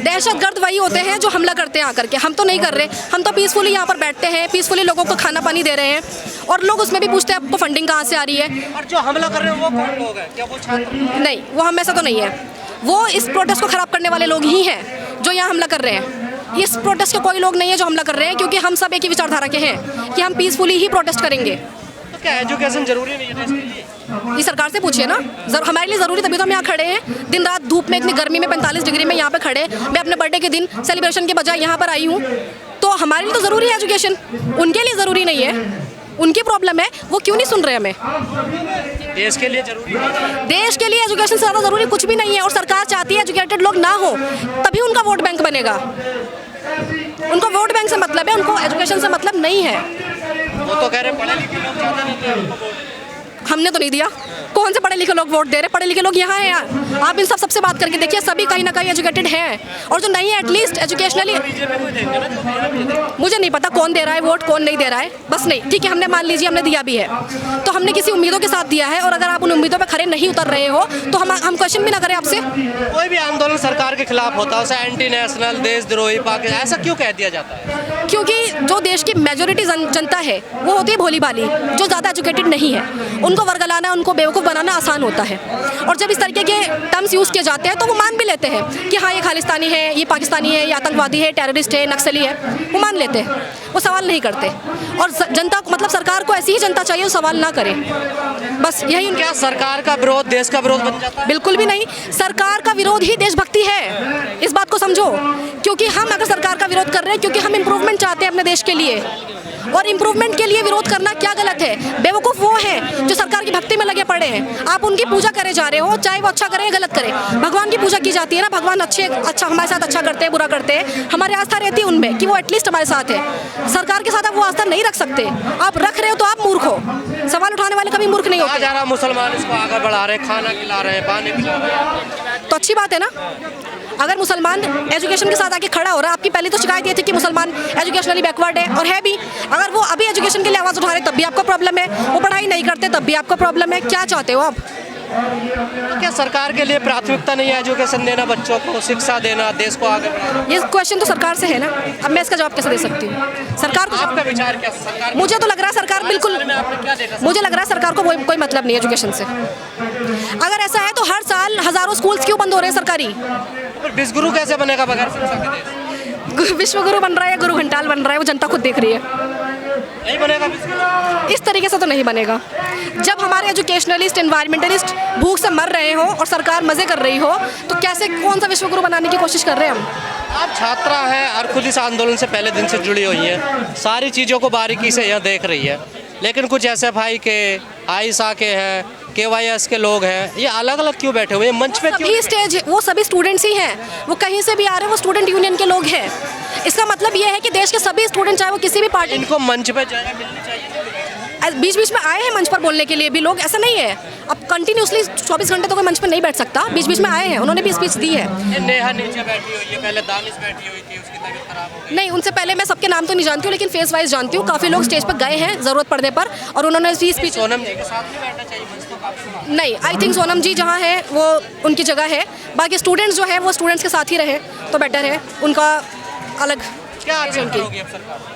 दहशतगर्द वही होते हैं जो हमला करते हैं आकर के। हम तो नहीं कर रहे, हम तो पीसफुली यहाँ पर बैठते हैं, पीसफुली लोगों को खाना पानी दे रहे हैं, और लोग उसमें भी पूछते हैं आपको फंडिंग कहाँ से आ रही है। और जो हमला कर रहे हैं वो कौन लोग हैं? क्या वो छात्र? नहीं, वो हम ऐसा तो नहीं है। वो इस प्रोटेस्ट को ख़राब करने वाले लोग ही हैं जो यहाँ हमला कर रहे हैं। इस प्रोटेस्ट के कोई लोग नहीं है जो हमला कर रहे हैं, क्योंकि हम सब एक ही विचारधारा के हैं कि हम पीसफुली ही प्रोटेस्ट करेंगे। तो क्या एजुकेशन जरूरी नहीं है देश के लिए? ये सरकार से पूछिए ना। हमारे लिए ज़रूरी, तभी तो हम यहाँ खड़े हैं, दिन रात धूप में, इतनी गर्मी में, 45 डिग्री में यहाँ पे खड़े। मैं अपने बर्थडे के दिन सेलिब्रेशन के बजाय यहाँ पर आई हूँ, तो हमारे लिए तो ज़रूरी है एजुकेशन, उनके लिए ज़रूरी नहीं है। उनकी प्रॉब्लम है, वो क्यों नहीं सुन रहे हमें। देश के लिए जरूरी नहीं है। देश के लिए एजुकेशन से ज़्यादा ज़रूरी कुछ भी नहीं है, और सरकार चाहती है एजुकेटेड लोग ना हो, तभी उनका वोट बैंक बनेगा। उनको वोट बैंक से मतलब है, उनको एजुकेशन से मतलब नहीं है। वो तो कह रहे पढ़े लिखे लोग ज़्यादा देते हैं उनको वोट। हमने तो नहीं दिया। कौन से पढ़े लिखे लोग वोट दे रहे? पढ़े लिखे लोग यहाँ हैं। आप इन सबसे बात करके देखिए, सभी कहीं ना कहीं एजुकेटेड हैं, और जो नहीं है एटलीस्ट एजुकेशनली, मुझे नहीं पता कौन दे रहा है वोट, कौन नहीं दे रहा है। बस नहीं, ठीक है, हमने मान लीजिए हमने दिया भी है, तो हमने किसी उम्मीदों के साथ दिया है, और अगर आप उन उम्मीदों पर खड़े नहीं उतर रहे हो तो हम क्वेश्चन भी ना करें आपसे। कोई भी आंदोलन सरकार के खिलाफ होता है उसे एंटी नेशनल, देशद्रोही, पाकिस्तान, ऐसा क्यों कह दिया जाता है? क्योंकि जो देश की मेजोरिटी जनता है वो होती है भोली भाली, जो ज़्यादा एजुकेटेड नहीं है। उनको वर्गलाना, उनको बेवकूफ़ बनाना आसान होता है, और जब इस तरीके के टर्म्स यूज़ किए जाते हैं तो वो मान भी लेते हैं कि हाँ, ये खालिस्तानी है, ये पाकिस्तानी है, ये आतंकवादी है, टेररिस्ट है, नक्सली है, वो मान लेते हैं, वो सवाल नहीं करते। और जनता को, मतलब सरकार को ऐसी ही जनता चाहिए जो सवाल ना करे, बस यही। क्या सरकार का विरोध देश का विरोध बन जाता है? बिल्कुल भी नहीं, सरकार का विरोध ही देशभक्ति है, इस बात को समझो। क्योंकि हम अगर सरकार का विरोध कर रहे हैं क्योंकि हम इम्प्रूवमेंट चाहते हैं अपने देश के लिए, और इम्प्रूवमेंट के लिए विरोध करना क्या गलत है? बेवकूफ़ वो हैं जो सरकार की भक्ति में लगे पड़े हैं। आप उनकी पूजा करे जा रहे हो, चाहे वो अच्छा करे या गलत करे। भगवान की पूजा की जाती है ना, भगवान अच्छा हमारे साथ अच्छा करते हैं, बुरा करते हैं, हमारी आस्था रहती है उनमें कि वो एटलीस्ट हमारे साथ है। सरकार के साथ आप वो आस्था नहीं रख सकते। आप रख रहे हो तो आप मूर्ख हो, सवाल उठाने वाले कभी मूर्ख नहीं होते। ज़्यादा मुसलमान इसको आगे बढ़ा रहे हैं, खाना खिला रहे हैं, पानी पिला रहे हैं, तो अच्छी बात है ना। अगर मुसलमान एजुकेशन के साथ आके खड़ा हो रहा है, आपकी पहली तो शिकायत ये थी कि मुसलमान एजुकेशनली बैकवर्ड है, और है भी। अगर वो अभी एजुकेशन के लिए आवाज़ उठा रहे तब भी आपको प्रॉब्लम है, वो पढ़ाई नहीं करते तब भी आपको प्रॉब्लम है। क्या चाहते हो आप? तो क्या सरकार के लिए प्राथमिकता नहीं है एजुकेशन देना, बच्चों को शिक्षा देना, देश को आगे बढ़ाना? ये क्वेश्चन तो सरकार से है ना, अब मैं इसका जवाब कैसे दे सकती हूँ? सरकार को, आपका विचार क्या? सरकार, मुझे तो लग रहा है सरकार बिल्कुल, क्या देखा? मुझे लग रहा है सरकार को कोई मतलब नहीं है एजुकेशन से। अगर ऐसा है तो हर साल हज़ारों स्कूल्स क्यों बंद हो रहे हैं सरकारी? फिर विश्वगुरु कैसे बनेगा बगैर शिक्षा के देश? विश्वगुरु बन रहा है या गुरु घंटाल बन रहा है, वो जनता खुद देख रही है। नहीं बनेगा विश्वगुरु। इस तरीके से तो नहीं बनेगा। जब हमारे एजुकेशनलिस्ट, एनवायरमेंटलिस्ट भूख से मर रहे हो और सरकार मज़े कर रही हो, तो कैसे, कौन सा विश्वगुरु बनाने की कोशिश कर रहे हैं हम? आप छात्रा हैं और खुद इस आंदोलन से पहले दिन से जुड़ी हुई हैं, सारी चीज़ों को बारीकी से यहाँ देख रही है, लेकिन कुछ SFI के, आईसा के हैं, KYS के लोग हैं, ये अलग अलग क्यों बैठे हुए हैं मंच पे? क्यों? सभी स्टेज, वो सभी स्टूडेंट्स ही हैं, वो कहीं से भी आ रहे हैं, वो स्टूडेंट यूनियन के लोग हैं। इसका मतलब ये है कि देश के सभी स्टूडेंट, चाहे वो किसी भी पार्टी, इनको मंच पे जगह मिलनी चाहिए। बीच बीच में आए हैं मंच पर बोलने के लिए भी लोग, ऐसा नहीं है। अब कंटिन्यूसली 24 घंटे तो कोई मंच पर नहीं बैठ सकता, बीच बीच में आए हैं, उन्होंने भी स्पीच दी है। नेहा नीचे बैठी हुई है, पहले दानिश बैठी हुई थी, उसकी तबीयत खराब हो गई। नहीं, उनसे पहले मैं सबके नाम तो नहीं जानती हूँ, लेकिन फेस वाइज जानती हूँ। काफ़ी लोग स्टेज पर गए हैं ज़रूरत पड़ने पर, और उन्होंने भी स्पीच। सोनम जी के साथ नहीं बैठना चाहिए मंच तो काफी। नहीं, आई थिंक सोनम जी जहाँ है वो उनकी जगह है, बाकी स्टूडेंट्स जो है वो स्टूडेंट्स के साथ ही रहे तो बेटर है, उनका अलग। क्या एक्शन करोगी अब सरकार?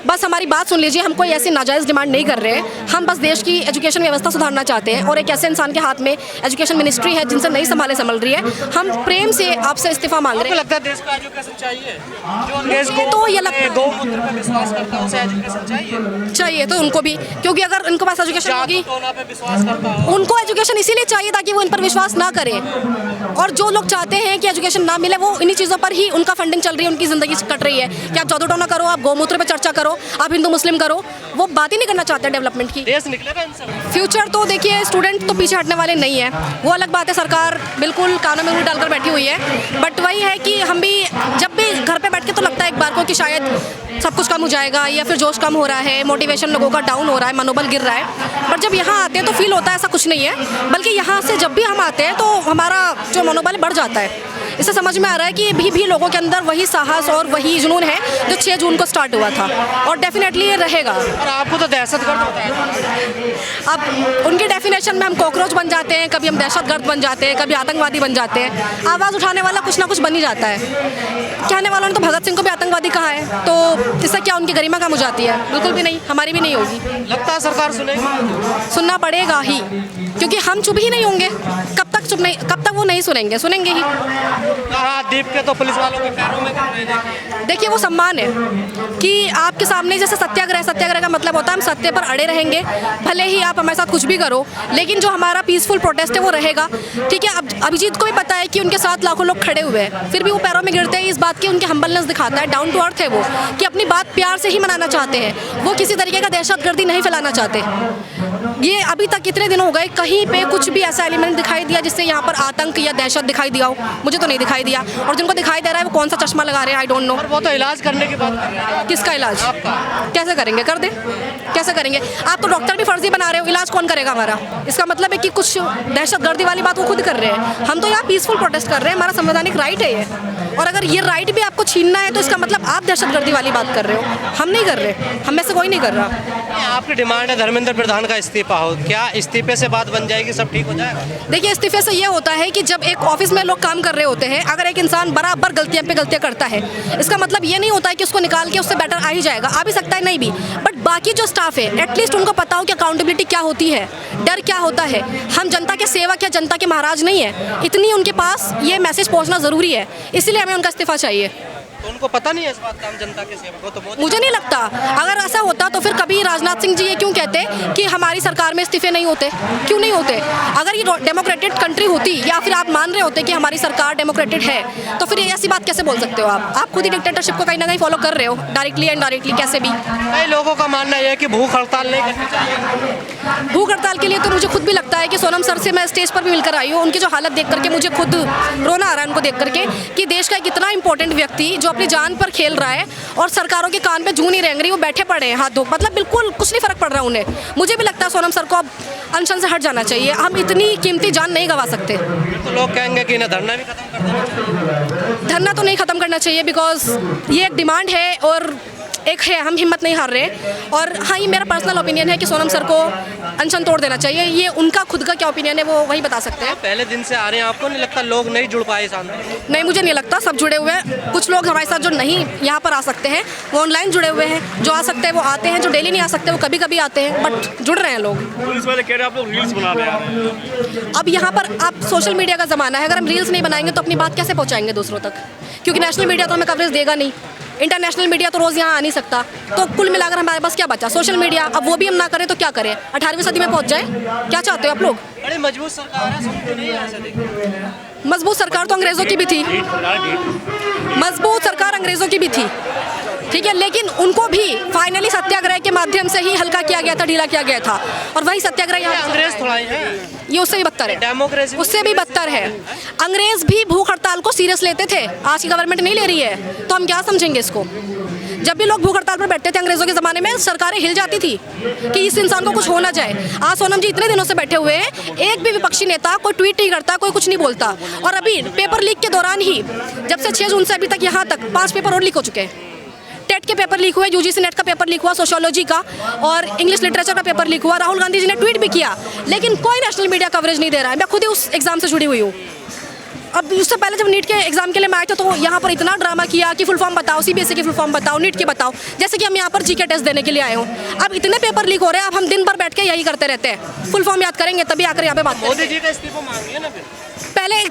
बस हमारी बात सुन लीजिए, हम कोई ऐसी नाजायज़ डिमांड नहीं कर रहे हैं। हम बस देश की एजुकेशन व्यवस्था सुधारना चाहते हैं, और एक ऐसे इंसान के हाथ में एजुकेशन मिनिस्ट्री है जिनसे नहीं संभल रही है। हम प्रेम से आपसे इस्तीफा मांग रहे हैं। लगता है देश को एजुकेशन चाहिए? जो देश ये तो ये लगता है गौमूत्र पे विश्वास करता है उसे एजुकेशन चाहिए तो उनको भी, क्योंकि अगर उनके पास एजुकेशन होगी, पे विश्वास करता है, उनको एजुकेशन इसीलिए चाहिए ताकि वो इन पर विश्वास ना करें। और जो लोग चाहते हैं कि एजुकेशन ना मिले, वो इन्हीं चीज़ों पर ही उनका फंडिंग चल रही है, उनकी ज़िंदगी कट रही है कि आप जादू टोना करो, आप गौमूत्र पे चर्चा करो, आप हिंदू मुस्लिम करो, वो बात ही नहीं करना चाहते डेवलपमेंट की। देश निकलेगा इनसे। फ्यूचर तो देखिए, स्टूडेंट तो पीछे हटने वाले नहीं है, वो अलग बात है। सरकार बिल्कुल कानों में ऊँट डालकर बैठी हुई है, बट वही है कि हम भी जब भी घर पे बैठ के तो लगता है एक बार को कि शायद सब कुछ कम हो जाएगा, या फिर जोश कम हो रहा है, मोटिवेशन लोगों का डाउन हो रहा है, मनोबल गिर रहा है। बट जब यहाँ आते हैं तो फील होता है ऐसा कुछ नहीं है, बल्कि यहाँ से जब भी हम आते हैं तो हमारा जो मनोबल बढ़ जाता है। इससे समझ में आ रहा है कि भी लोगों के अंदर वही साहस और वही जुनून है जो 6 जून को स्टार्ट हुआ था, और डेफिनेटली ये रहेगा। और आपको तो दहशतगर्द बताया। अब उनकी डेफिनेशन में हम कॉकरोच बन जाते हैं, कभी हम दहशतगर्द बन जाते हैं, कभी आतंकवादी बन जाते हैं। आवाज़ उठाने वाला कुछ ना कुछ बन ही जाता है। कहने वालों ने तो भगत सिंह को भी आतंकवादी कहा है, तो इससे क्या उनकी गरिमा कम हो जाती है? बिल्कुल भी नहीं, हमारी भी नहीं होगी। लगता है सरकार सुनेगी? सुनना पड़ेगा ही, क्योंकि हम चुप ही नहीं होंगे। कब तक वो नहीं सुनेंगे ही। कहा दीप के तो पुलिस वालों के पैरों में गिर रहे हैं। देखिए, वो सम्मान है कि आपके सामने जैसे सत्याग्रह का मतलब होता है हम सत्य पर अड़े रहेंगे, भले ही आप हमारे साथ कुछ भी करो, लेकिन जो हमारा पीसफुल प्रोटेस्ट है वो रहेगा। ठीक है, अब अभिजीत को भी पता है कि उनके साथ लाखों लोग खड़े हुए हैं, फिर भी वो पैरों में गिरते हैं। इस बात की उनकी हम्बलनेस दिखाता है, डाउन टू अर्थ है वो, कि अपनी बात प्यार से ही मनाना चाहते हैं। वो किसी तरीके का दहशतगर्दी नहीं फैलाना चाहते। ये अभी तक कितने दिन हो गए, कहीं पे कुछ भी ऐसा एलिमेंट दिखाई दिया जिससे यहाँ पर आतंक या दहशत दिखाई दिया हो? मुझे तो नहीं दिखाई दिया। और जिनको दिखाई दे रहा है वो कौन सा चश्मा लगा रहे हैं, आई डोंट नो। वो तो इलाज करने की बात कर रहे हैं। किसका इलाज? कैसे करेंगे? कर दे, कैसे करेंगे? आप तो डॉक्टर भी फर्जी बना रहे हो, इलाज कौन करेगा हमारा? इसका मतलब है कि कुछ दहशतगर्दी वाली बात वो खुद कर रहे हैं। हम तो यहाँ पीसफुल प्रोटेस्ट कर रहे हैं, हमारा संवैधानिक राइट है ये। और अगर ये राइट भी आपको छीनना है तो इसका मतलब आप दहशतगर्दी वाली बात कर रहे हो, हम नहीं कर रहे, हम में से कोई नहीं कर रहा। आपकी डिमांड है धर्मेंद्र प्रधान का इस्तीफा हो, क्या इस्तीफे से बात बन जाएगी, सब ठीक हो जाएगा? देखिए, इस्तीफे से ये होता है कि जब एक ऑफिस में लोग काम कर रहे होते हैं, अगर एक इंसान बराबर गलतियां पे गलतियां करता है, इसका मतलब ये नहीं होता है कि उसको निकाल के उससे बेटर आ ही जाएगा, आ भी सकता है, नहीं भी। बट बाकी जो स्टाफ है एटलीस्ट उनको पता हो कि अकाउंटेबिलिटी क्या होती है, डर क्या होता है। हम जनता के सेवक या जनता के महाराज नहीं है, इतनी उनके पास ये मैसेज पहुंचना ज़रूरी है, इसलिए हमें उनका इस्तीफा चाहिए। तो उनको पता नहीं है इस बात का, हम जनता के सेवक हो, तो बहुत मुझे नहीं लगता। अगर ऐसा होता तो फिर कभी राजनाथ सिंह जी ये क्यों कहते कि हमारी सरकार में इस्तीफे नहीं होते? क्यों नहीं होते? अगर ये डेमोक्रेटिक कंट्री होती, या फिर आप मान रहे होते कि हमारी सरकार डेमोक्रेटिक है, तो फिर ऐसी बात कैसे बोल सकते हो आप खुद ही डिक्टेटरशिप को कहीं ना कहीं फॉलो कर रहे हो, डायरेक्टली एंड इनडायरेक्टली, कैसे भी। कई लोगों का मानना यह है कि भूख हड़ताल नहीं करनी चाहिए। भूख हड़ताल के लिए तो मुझे खुद भी लगता है कि सोनम सर से मैं स्टेज पर भी मिलकर आई हूँ, उनकी जो हालत देख करके मुझे खुद रोना आ रहा है उनको देख करके, कि देश का एक इतना इंपॉर्टेंट व्यक्ति जो अपनी जान पर खेल रहा है और सरकारों के कान पे जूं नहीं रेंग रही, वो बैठे पड़े हैं हाथ धो, मतलब बिल्कुल कुछ नहीं फर्क पड़ रहा उन्हें। मुझे भी लगता है सोनम सर को अब अनशन से हट जाना चाहिए, हम इतनी कीमती जान नहीं गंवा सकते। तो लोग कहेंगे कि इन्हें धरना भी खत्म कर देना चाहिए। धरना तो नहीं खत्म करना चाहिए, बिकॉज ये एक डिमांड है और एक है, हम हिम्मत नहीं हार रहे। और हाँ, ये मेरा पर्सनल ओपिनियन है कि सोनम सर को अनशन तोड़ देना चाहिए। ये उनका खुद का क्या ओपिनियन है वो वही बता सकते हैं। पहले दिन से आ रहे हैं, आपको नहीं लगता लोग नहीं जुड़ पाए इस आंदोलन? नहीं, मुझे नहीं लगता, सब जुड़े हुए हैं। कुछ लोग हमारे साथ जो नहीं यहाँ पर आ सकते हैं वो ऑनलाइन जुड़े हुए हैं, जो आ सकते हैं वो आते हैं, जो डेली नहीं आ सकते वो कभी कभी आते हैं, बट जुड़ रहे हैं लोग। पुलिस वाले कह रहे हैं आप लोग रील्स बना रहे हैं। अब यहाँ पर आप सोशल मीडिया का ज़माना है, अगर हम रील्स नहीं बनाएंगे तो अपनी बात कैसे पहुँचाएंगे दूसरों तक? क्योंकि नेशनल मीडिया तो हमें कवरेज देगा नहीं, इंटरनेशनल मीडिया तो रोज़ यहाँ आ नहीं सकता, तो कुल मिलाकर हमारे पास क्या बचा? Social media. अब वो भी हम ना करें तो क्या करें? 18वीं सदी में पहुँच जाए? क्या चाहते हो आप लोग? बड़ी मजबूत सरकार है, समझ नहीं आ सकती। मजबूत सरकार तो अंग्रेज़ों की भी थी, मजबूत सरकार अंग्रेज़ों की भी थी, ठीक है, लेकिन उनको भी फाइनली सत्याग्रह के माध्यम से ही हल्का किया गया था, ढीला किया गया था। और वही सत्याग्रह यहाँ अंग्रेज थोड़ा ही है, ये उससे भी बदतर है, डेमोक्रेसी उससे भी बदतर है। अंग्रेज भी भूख हड़ताल को सीरियस लेते थे, आज की गवर्नमेंट नहीं ले रही है, तो हम क्या समझेंगे इसको? जब भी लोग भूख हड़ताल पर बैठते थे अंग्रेजों के ज़माने में, सरकारें हिल जाती थी कि इस इंसान को कुछ हो ना जाए। आज सोनम जी इतने दिनों से बैठे हुए हैं, एक भी विपक्षी नेता कोई ट्वीट नहीं करता, कोई कुछ नहीं बोलता। और अभी पेपर लीक के दौरान ही, जब से 6 जून से अभी तक यहाँ तक 5 पेपर और लीक हो चुके हैं। टेट के पेपर लीक हुए, यूजीसी नेट का पेपर लीक हुआ, सोशियोलॉजी का और इंग्लिश लिटरेचर का पेपर लीक हुआ। राहुल गांधी जी ने ट्वीट भी किया, लेकिन कोई नेशनल मीडिया कवरेज नहीं दे रहा है। मैं खुद ही उस एग्जाम से जुड़ी हुई हूँ। अब उससे पहले जब नीट के एग्जाम के लिए मैं आए थे तो यहाँ पर इतना ड्रामा किया कि फुल फॉर्म बताओ, सीबीएसई की फुल फॉर्म बताओ, नीट की बताओ, जैसे कि हम यहाँ पर जीके टेस्ट देने के लिए आए हो। अब इतने पेपर लीक हो रहे हैं, अब हम दिन भर बैठ के यही करते रहते हैं, फुल फॉर्म याद करेंगे तभी आकर यहाँ पे बात। मोदी जी का इस्तीफा मांगिए ना फिर। पहले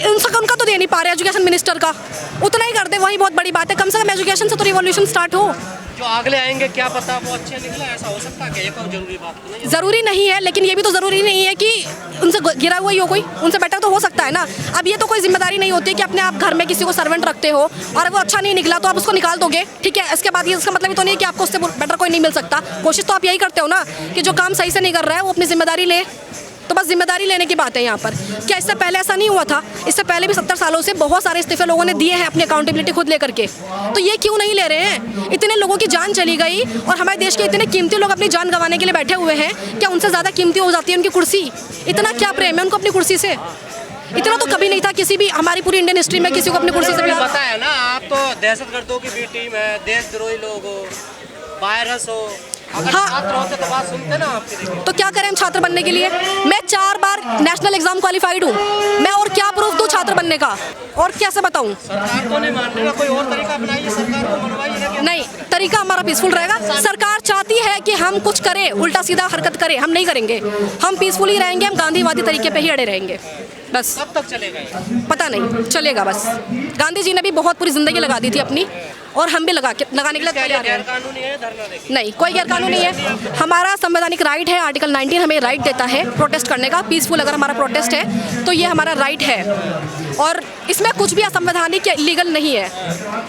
उनका तो दे नहीं पा रहे, एजुकेशन मिनिस्टर का उतना ही कर दे, वही बहुत बड़ी बात है। कम से कम एजुकेशन से तो रिवॉल्यूशन स्टार्ट हो। जो अगले आएंगे क्या पता वो अच्छे निकले, ऐसा हो सकता है कि ये कोई जरूरी बात नहीं है। ज़रूरी नहीं है, लेकिन ये भी तो ज़रूरी नहीं है कि उनसे गिरा हुआ ही हो कोई, उनसे बेटर तो हो सकता है ना। अब ये तो कोई जिम्मेदारी नहीं होती कि अपने आप घर में किसी को सर्वेंट रखते हो और वो अच्छा नहीं निकला तो आप उसको निकाल दोगे, ठीक है। इसके बाद ये इसका मतलब ये तो नहीं है कि आपको उससे बेटर कोई नहीं मिल सकता। कोशिश तो आप यही करते हो ना कि जो काम सही से नहीं कर रहा है वो अपनी जिम्मेदारी ले, तो बस जिम्मेदारी लेने की बात है यहाँ पर। क्या इससे पहले ऐसा नहीं हुआ था? इससे पहले भी 70 सालों से बहुत सारे इस्तीफे लोगों ने दिए हैं अपनी अकाउंटेबिलिटी खुद लेकर के, तो ये क्यों नहीं ले रहे हैं? इतने लोगों की जान चली गई और हमारे देश के इतने कीमती लोग अपनी जान गंवाने के लिए बैठे हुए हैं, क्या उनसे ज़्यादा कीमती हो जाती है उनकी कुर्सी? इतना क्या प्रेम है उनको अपनी कुर्सी से? इतना तो कभी नहीं था किसी भी हमारी पूरी इंडियन हिस्ट्री में किसी को अपनी कुर्सी से मैंने भी बताया ना, आप तो दहशतगर्दों की भी टीम है, देशद्रोही लोग हो, वायरस हो। अगर हाँ। छात्र होते तो बात सुनते ना आपकी। देखिए तो क्या करें हम छात्र बनने के लिए? मैं 4 बार नेशनल एग्जाम क्वालिफाइड हूँ, मैं और क्या प्रूफ दूँ छात्र बनने का, और कैसे बताऊँ? सरकार को नहीं मानने का, कोई और तरीका अपनाइए, सरकार को मनवाइए ना। नहीं, तरीका हमारा पीसफुल रहेगा। सरकार चाहती है कि हम कुछ करें, उल्टा सीधा हरकत करें, हम नहीं करेंगे। हम पीसफुली रहेंगे, हम गांधीवादी तरीके पे ही अड़े रहेंगे बस। कब तक चलेगा ये? पता नहीं, चलेगा बस। गांधी जी ने भी बहुत पूरी जिंदगी लगा दी थी अपनी, और हम भी लगाने के लिए क्या ये तैयार हैं। गैरकानूनी है धरना देखिए? नहीं, कोई गैरकानूनी है। हमारा संवैधानिक राइट है, आर्टिकल 19 हमें राइट देता है प्रोटेस्ट करने का। पीसफुल अगर हमारा प्रोटेस्ट है तो ये हमारा राइट है, और इसमें कुछ भी असंवैधानिक या इलीगल नहीं है।